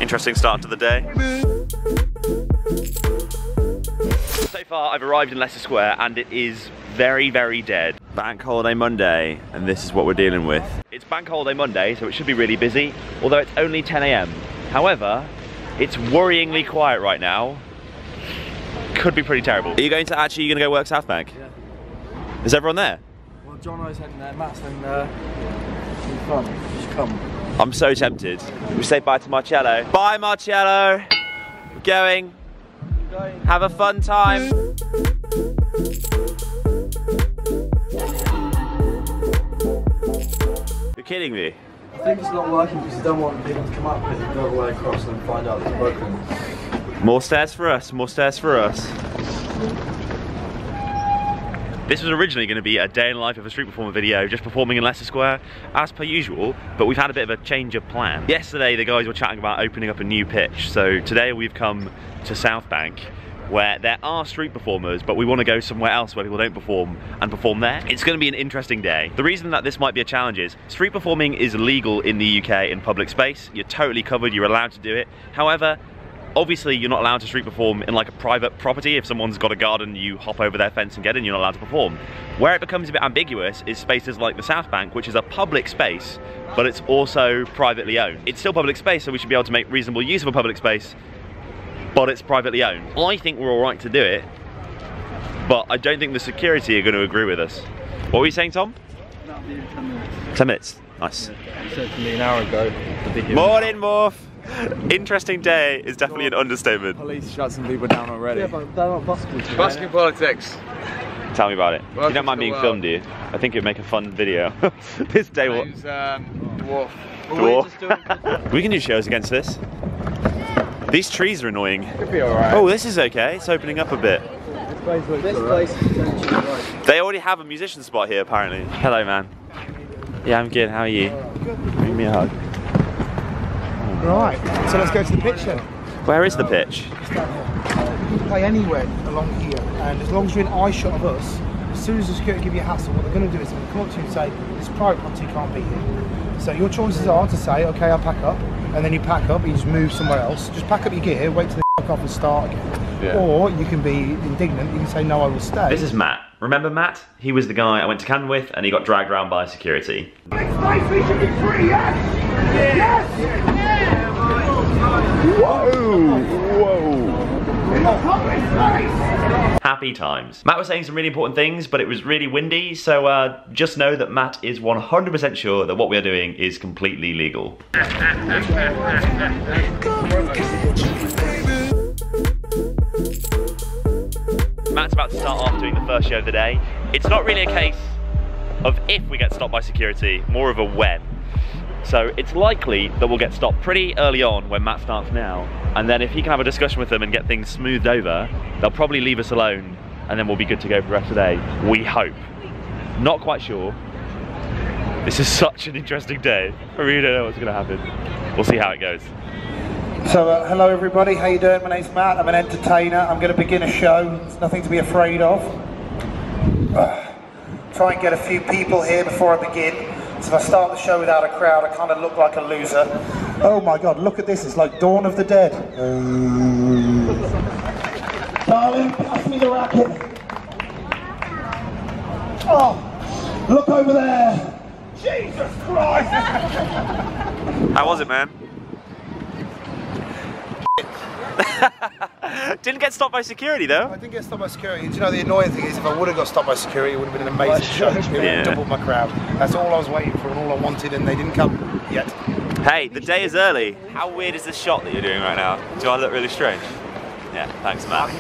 Interesting start to the day. So far I've arrived in Leicester Square and it is very, very dead. Bank Holiday Monday, and this is what we're dealing with. It's Bank Holiday Monday, so it should be really busy, although it's only 10 AM. However, it's worryingly quiet right now. Could be pretty terrible. Are you going to go work South Bank? Yeah. Is everyone there? Well, Jono's heading there, Matt's heading there. It's fun, just come. I'm so tempted. We say bye to Marcello. Bye, Marcello. We're going. Have a fun time. You're kidding me. I think it's not working because you don't want people to come up because you go all the way across and find out it's broken. More stairs for us, more stairs for us. This was originally going to be a day in the life of a street performer video, just performing in Leicester Square, as per usual, but we've had a bit of a change of plan. Yesterday the guys were chatting about opening up a new pitch, so today we've come to South Bank, where there are street performers, but we want to go somewhere else where people don't perform and perform there. It's going to be an interesting day. The reason that this might be a challenge is street performing is legal in the UK in public space. You're totally covered, you're allowed to do it. However, obviously you're not allowed to street perform in like a private property. If someone's got a garden, you hop over their fence and get in, you're not allowed to perform. Where it becomes a bit ambiguous is spaces like the South Bank, which is a public space, but it's also privately owned. It's still public space, so we should be able to make reasonable use of a public space, but it's privately owned. I think we're all right to do it, but I don't think the security are going to agree with us. What were you saying, Tom? That'll be in 10 minutes. 10 minutes, nice. Yeah, you said to me an hour ago. Morning, Morph. Interesting day is definitely an understatement. Police shut some people down already. Yeah, but they're not busking. Busking politics. Tell me about it. Well, you don't mind being filmed, do you? I think it'd make a fun video. This day will... Dwarf. Dwarf. We can do shows against this. These trees are annoying. Could be alright. Oh, this is okay. It's opening up a bit. This place is potentially right. They already have a musician spot here, apparently. Hello, man. Yeah, I'm good. How are you? Give me a hug. Right, so let's go to the pitch then. Where is the pitch? It's down here. You can play anywhere along here, and as long as you're in eye shot of us, as soon as the security give you a hassle, what they're going to do is they're going to come up to you and say, it's private property, you can't be here. So your choices are to say, okay, I'll pack up, and then you pack up, you just move somewhere else. Just pack up your gear, wait till they fuck off and start again. Yeah. Or you can be indignant, you can say, no, I will stay. This is Matt. Remember Matt? He was the guy I went to Cannes with, and he got dragged around by security. It's nice, we should be free, yes? Yes! Whoa! Whoa! In the public space! Happy times. Matt was saying some really important things, but it was really windy, so just know that Matt is 100% sure that what we are doing is completely legal. Matt's about to start off doing the first show of the day. It's not really a case of if we get stopped by security, more of a when. So it's likely that we'll get stopped pretty early on when Matt starts now, and then if he can have a discussion with them and get things smoothed over, they'll probably leave us alone, and then we'll be good to go for the rest of the day. We hope. Not quite sure. This is such an interesting day. I really don't know what's going to happen. We'll see how it goes. So hello everybody, how you doing? My name's Matt, I'm an entertainer. I'm going to begin a show, there's nothing to be afraid of. Try and get a few people here before I begin. So if I start the show without a crowd, I kind of look like a loser. Oh my God, look at this, it's like Dawn of the Dead. Darling, pass me the racket. Oh, look over there. Jesus Christ. How was it, man? Didn't get stopped by security though. I didn't get stopped by security. Do you know the annoying thing is if I would have got stopped by security, it would have been an amazing show. It would have doubled my crowd. That's all I was waiting for and all I wanted, and they didn't come yet. Hey, the day is early. How weird is this shot that you're doing right now? Do I look really strange? Yeah, thanks, Matt.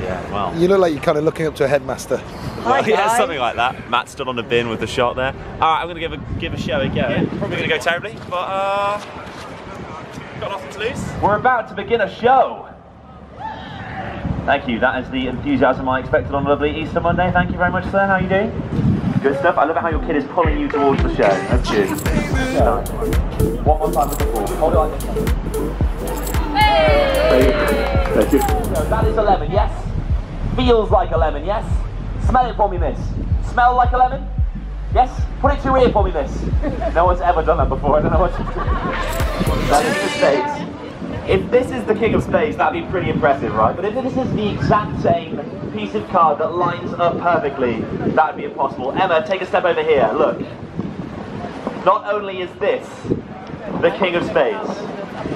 Yeah, well. You look like you're kind of looking up to a headmaster. Hi, yeah, something like that. Matt stood on a bin with the shot there. All right, I'm gonna give a show a go. Yeah. Probably gonna go terribly, but got nothing to lose. We're about to begin a show. Thank you. That is the enthusiasm I expected on a lovely Easter Monday. Thank you very much, sir. How are you doing? Good stuff. I love how your kid is pulling you towards the show. That's good. Yeah. One more time with the ball. Hold it like this. Hey! Thank you. No, that is a lemon, yes? Feels like a lemon, yes? Smell it for me, miss. Smell like a lemon? Yes, put it to your ear for me, miss. No one's ever done that before, I don't know what to do. That's the King of Spades. If this is the King of Spades, that'd be pretty impressive, right? But if this is the exact same piece of card that lines up perfectly, that'd be impossible. Emma, take a step over here, look. Not only is this the King of Spades,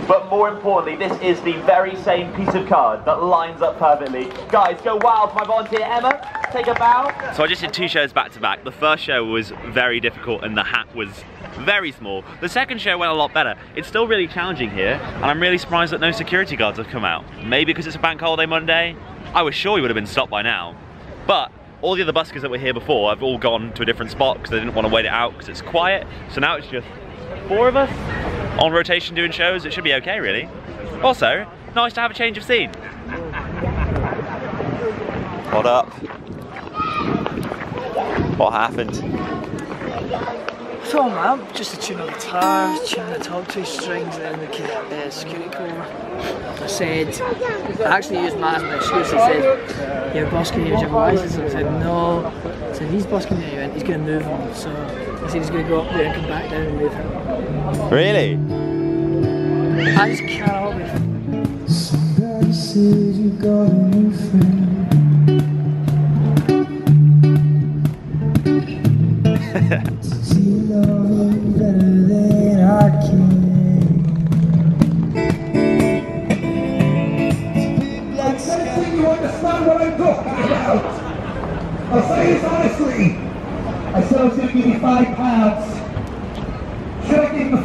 but more importantly, this is the very same piece of card that lines up perfectly. Guys, go wild for my volunteer, Emma. Take a bow. So I just did 2 shows back to back. The first show was very difficult and the hat was very small. The second show went a lot better. It's still really challenging here, and I'm really surprised that no security guards have come out. Maybe because it's a bank holiday Monday. I was sure we would have been stopped by now. But all the other buskers that were here before have all gone to a different spot because they didn't want to wait it out because it's quiet. So now it's just 4 of us on rotation doing shows. It should be okay, really. Also, nice to have a change of scene. What up? What happened? So man, just to tune up the guitars, tune the top 2 strings, and then the security came over. I said, I actually used Matt as my excuse. He said, "You're busking here, your license." I said, "No." I said, "He's busking here, and he's going to move him." So I said, "He's going to go up there and come back down and move him." Really? I just can't help it. Somebody said you got a new friend. You love him better than I can. Let's see you understand what I'm talking about. I'll say this honestly. I said I was going to give you £5. Should I give him the £5?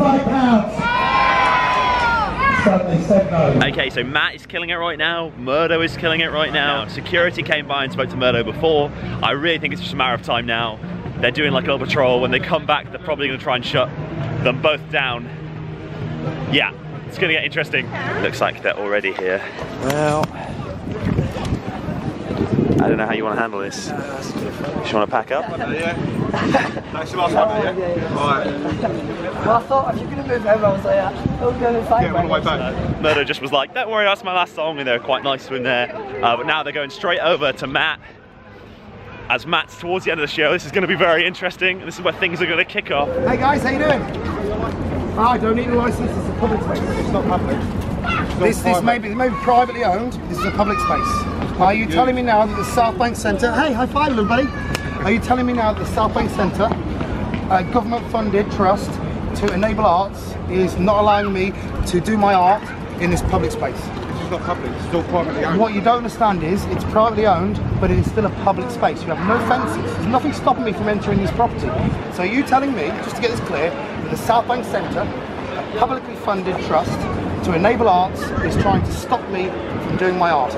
Sadly said no. Okay, so Matt is killing it right now, Murdo is killing it right now. Security came by and spoke to Murdo before. I really think it's just a matter of time now. They're doing like a little patrol. When they come back, they're probably going to try and shut them both down. Yeah, it's going to get interesting. Looks like they're already here. Well, I don't know how you want to handle this. You just want to pack up? Yeah. Thanks so much, yeah? Alright. Well, I thought if you're going to move him, I was like, I'll go and fight. Yeah, on the way back. Murdo just was like, don't worry, that's my last song, and they were quite nice when there. But now they're going straight over to Matt. As Matt's towards the end of the show, this is going to be very interesting. This is where things are going to kick off. Hey guys, how you doing? I don't need a license, it's a public space, it's not public. This may be privately owned, this is a public space. Are you telling me now that the South Bank Centre, hey, high five little buddy. Are you telling me now that the South Bank Centre, a government funded trust to enable arts, is not allowing me to do my art in this public space? It's not public, it's still privately owned. What you don't understand is, it's privately owned, but it is still a public space. You have no fences. There's nothing stopping me from entering this property. So are you telling me, just to get this clear, that the South Bank Centre, a publicly funded trust to enable arts, is trying to stop me from doing my art?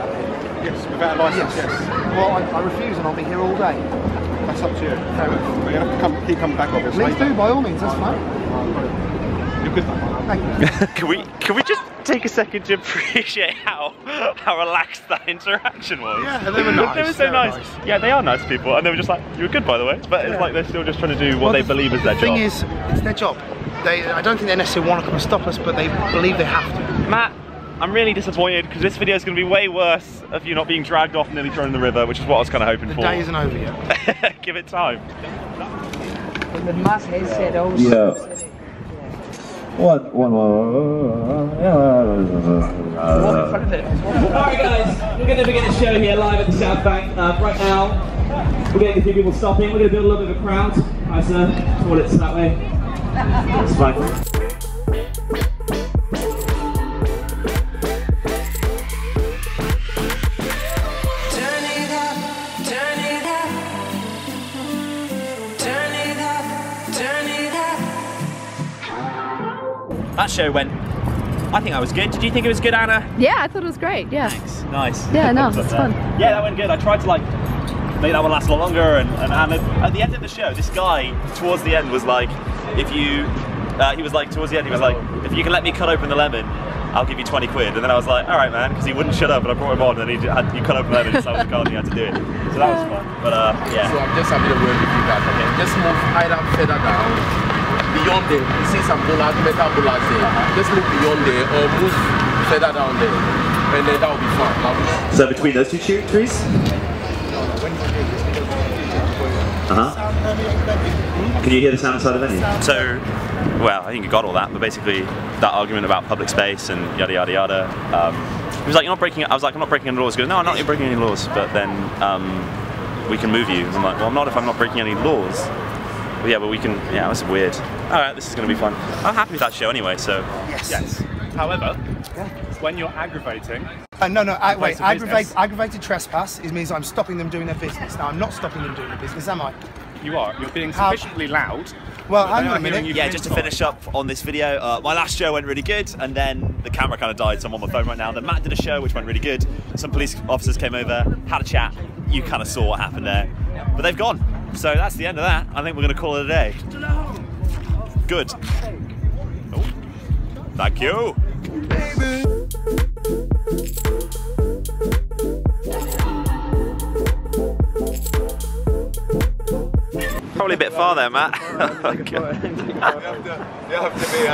Yes, without a licence, yes. Well, I refuse and I'll be here all day. That's up to you. But you have to keep coming back, obviously. Please do, by all means, that's fine. You're good. Thank you. Can we just take a second to appreciate how relaxed that interaction was? Yeah, they were nice. They were so nice. Yeah, they are nice people, and they were just like, you were good by the way. But it's like they're still just trying to do what they believe is their job. The thing is, it's their job. I don't think they necessarily want to come and stop us, but they believe they have to. Matt, I'm really disappointed because this video is going to be way worse of you not being dragged off and nearly thrown in the river, which is what I was kind of hoping for. The day isn't over yet. Give it time. The mass head said, oh, Yeah. One. Alright guys, we're going to begin the show here live at the South Bank. Right now, we're getting a few people stopping. We're going to build a little bit of a crowd. Nice toilets that way. That's fine. That show went, I think that was good. Did you think it was good, Anna? Yeah, I thought it was great, yeah. Thanks, nice. Yeah, no, it's fun. Yeah, that went good. I tried to like make that one last a lot longer, and at the end of the show, this guy towards the end was like, if you, he was like, towards the end, he was like, if you can let me cut open the lemon, I'll give you 20 quid. And then I was like, all right, man, because he wouldn't shut up, and I brought him on, and he cut open the lemon, so I was the card and he had to do it. So that was fun. But yeah. So I'm just having a word with you guys, okay? Just move either further down. Beyond there, you see some bullets, metal bullets there. Just move beyond there or move further down there, and then that will be fun. So between those two trees? Can you hear the sound inside the venue? So, well, I think you got all that, but basically that argument about public space and yada yada yada. He was like, "You're not breaking." I was like, "I'm not breaking any laws." He goes, "No, I'm not breaking any laws." But then we can move you. I'm like, "Well, I'm not if I'm not breaking any laws." But yeah, but we can. Yeah, that's weird. All right, this is going to be fun. I'm happy with that show anyway. So Yes. However, when you're aggravating. Wait. Aggravated trespass means I'm stopping them doing their business. Now I'm not stopping them doing their business, am I? You are. You're being sufficiently loud. Well, hang on a minute. Yeah, just to finish up on this video, my last show went really good, and then the camera kind of died, so I'm on my phone right now. Then Matt did a show which went really good. Some police officers came over, had a chat. You kind of saw what happened there, but they've gone. So that's the end of that. I think we're going to call it a day. Good. Oh. Thank you. Probably a bit far there, Matt. Okay. You have to be